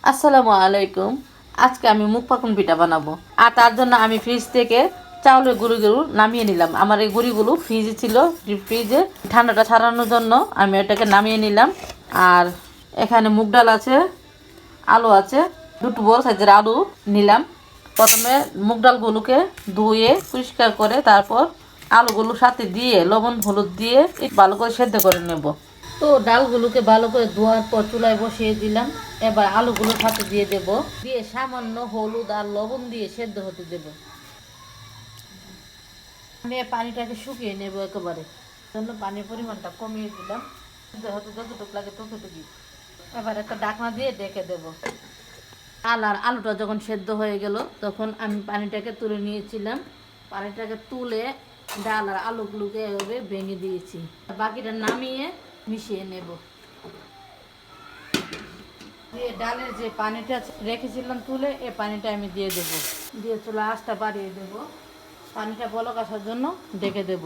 আসসালামু আলাইকুম। আজকে আমি মুগ পাকুন পিঠা বানাবো। আর তার জন্য আমি ফ্রিজ থেকে চাউলের গুঁড়িগুলো নামিয়ে নিলাম। আমার এই গুঁড়িগুলো ফ্রিজে ছিল, ফ্রিজে ঠান্ডাটা ছাড়ানোর জন্য আমি এটাকে নামিয়ে নিলাম। আর এখানে মুগ ডাল আছে, আলু আছে, দুটো বড় সাইজের আলু নিলাম। প্রথমে মুগ ডালগুলোকে ধুয়ে পরিষ্কার করে তারপর আলুগুলোর সাথে দিয়ে লবণ হলুদ দিয়ে ভালো করে সেদ্ধ করে নেব। তো ডালগুলোকে ভালো করে ধোয়ার পর চুলায় বসিয়ে দিলাম। এবার আলুগুলো সাথে দিয়ে দেব, দিয়ে সামান্য হলুদ আর লবণ দিয়ে সেদ্ধ হতে দেব। আমি পানিটাকে শুকিয়ে নেব একেবারে, জন্য পানির পরিমাণটা কমিয়ে দিলাম। সেদ্ধ হতে যতটুকু লাগে ততটুকুই। এবার একটা ঢাকনা দিয়ে ডেকে দেব। আর আলুটা যখন সেদ্ধ হয়ে গেল তখন আমি পানিটাকে তুলে নিয়েছিলাম। পানিটাকে তুলে ডাল আর আলুগুলোকে এভাবে ভেঙে দিয়েছি। বাকিটা নামিয়ে মিশিয়ে নেব। দিয়ে ডালের যে পানিটা রেখেছিলাম তুলে এই পানিটা আমি দিয়ে দেব। দিয়ে চুলা আঁচটা বাড়িয়ে দেব। পানিটা বলক আসার জন্য ডেকে দেব।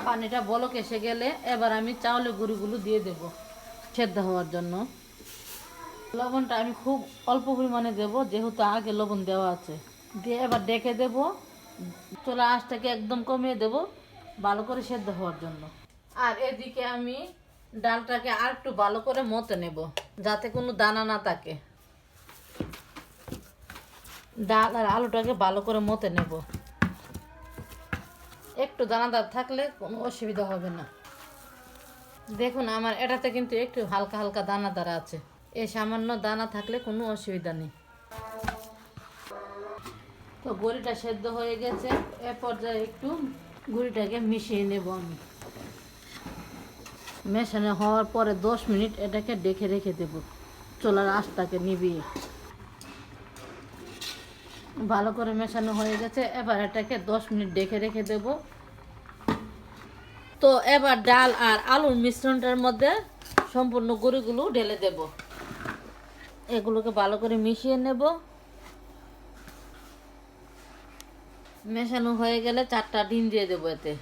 পানিটা বলক এসে গেলে এবার আমি চাউলের গুঁড়িগুলো দিয়ে দেব সেদ্ধ হওয়ার জন্য। লবণটা আমি খুব অল্প পরিমাণে দেব, যেহেতু আগে লবণ দেওয়া আছে। দিয়ে এবার ডেকে দেব। চুলা আঁচটাকে একদম কমিয়ে দেব ভালো করে সেদ্ধ হওয়ার জন্য। আর এদিকে আমি ডালটাকে আর একটু ভালো করে মতে নেব, যাতে কোনো দানা না থাকে। ডাল আর আলুটাকে ভালো করে মতে নেব। একটু দানাদার থাকলে কোনো অসুবিধা হবে না। দেখুন আমার এটাতে কিন্তু একটু হালকা হালকা দানাদার আছে। এই সামান্য দানা থাকলে কোনো অসুবিধা নেই। তো গুঁড়িটা সেদ্ধ হয়ে গেছে। এ পর্যায়ে একটু গুঁড়িটাকে মিশিয়ে নেব আমি। মেশানো হওয়ার পরে 10 মিনিট এটাকে ডেকে রেখে দেব চুলার আঁচটাকে নিভিয়ে। ভালো করে মেশানো হয়ে গেছে। এবার এটাকে 10 মিনিট ডেকে রেখে দেব। তো এবার ডাল আর আলুর মিশ্রণটার মধ্যে সম্পূর্ণ গুঁড়িগুলো ঢেলে দেব। এগুলোকে ভালো করে মিশিয়ে নেব। মেশানো হয়ে গেলে 4টা ডিম দিয়ে দেবো এতে।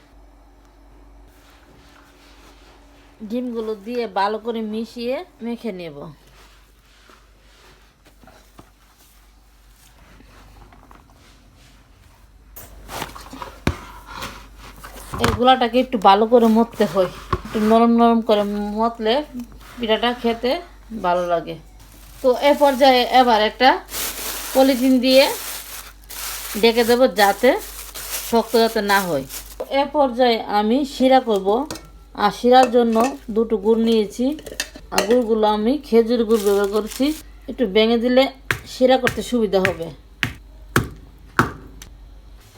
ডিমগুলো দিয়ে ভালো করে মিশিয়ে মেখে নেব। এই গুলাটাকে একটু ভালো করে মথতে হয়, একটু নরম নরম করে মথলে পিঠাটা খেতে ভালো লাগে। তো এ পর্যায়ে এবার একটা পলিথিন দিয়ে ডেকে দেবো, যাতে শক্ত যাতে না হয়। এ পর্যায়ে আমি শিরা করব। আর শিরার জন্য দুটো গুড় নিয়েছি। আর গুড়গুলো আমি খেজুর গুড় ব্যবহার করছি। একটু ভেঙে দিলে শিরা করতে সুবিধা হবে।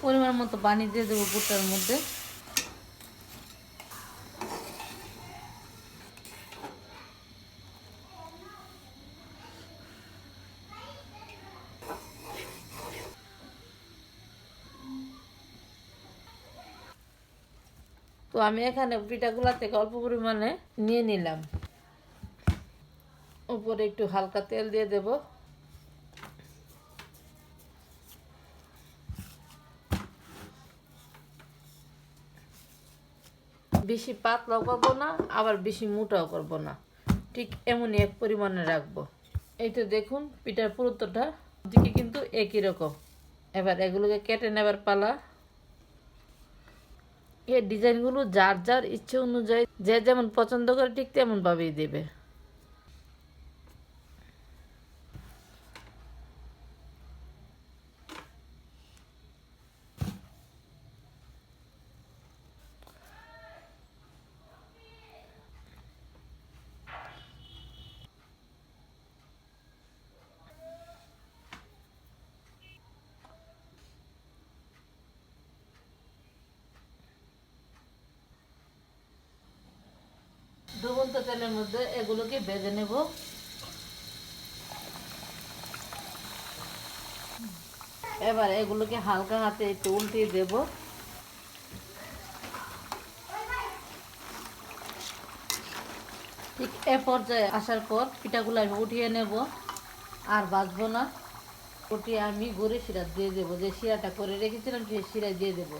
পরিমাণ মতো পানি দিয়ে দেবো গুড়টার মধ্যে। তো আমি এখানে পিঠাগুলা থেকে অল্প পরিমাণে নিয়ে নিলাম। উপরে একটু হালকা তেল দিয়ে দেব। বেশি পাতলাও করবো না, আবার বেশি মোটাও করবো না, ঠিক এমনই এক পরিমাণে রাখবো। এই তো দেখুন পিঠার পুরুত্বটা দিকে কিন্তু একই রকম। এবার এগুলোকে কেটে নেবার পালা। এই ডিজাইনগুলো যার যার ইচ্ছে অনুযায়ী যে যেমন পছন্দ করে ঠিক তেমন ভাবেই দেবে। ডুবন্ত তেলের মধ্যে এগুলোকে ভেজে নেব। এবার এগুলোকে হালকা হাতে একটু উল্টিয়ে দেব। ঠিক এ পর্যায়ে আসার পর পিঠাগুলো আমি উঠিয়ে নেব, আর ভাজবো না। উঠিয়ে আমি গুড়ের শিরা দিয়ে দেবো, যে শিরাটা করে রেখেছিলাম সেই শিরা দিয়ে দেবো।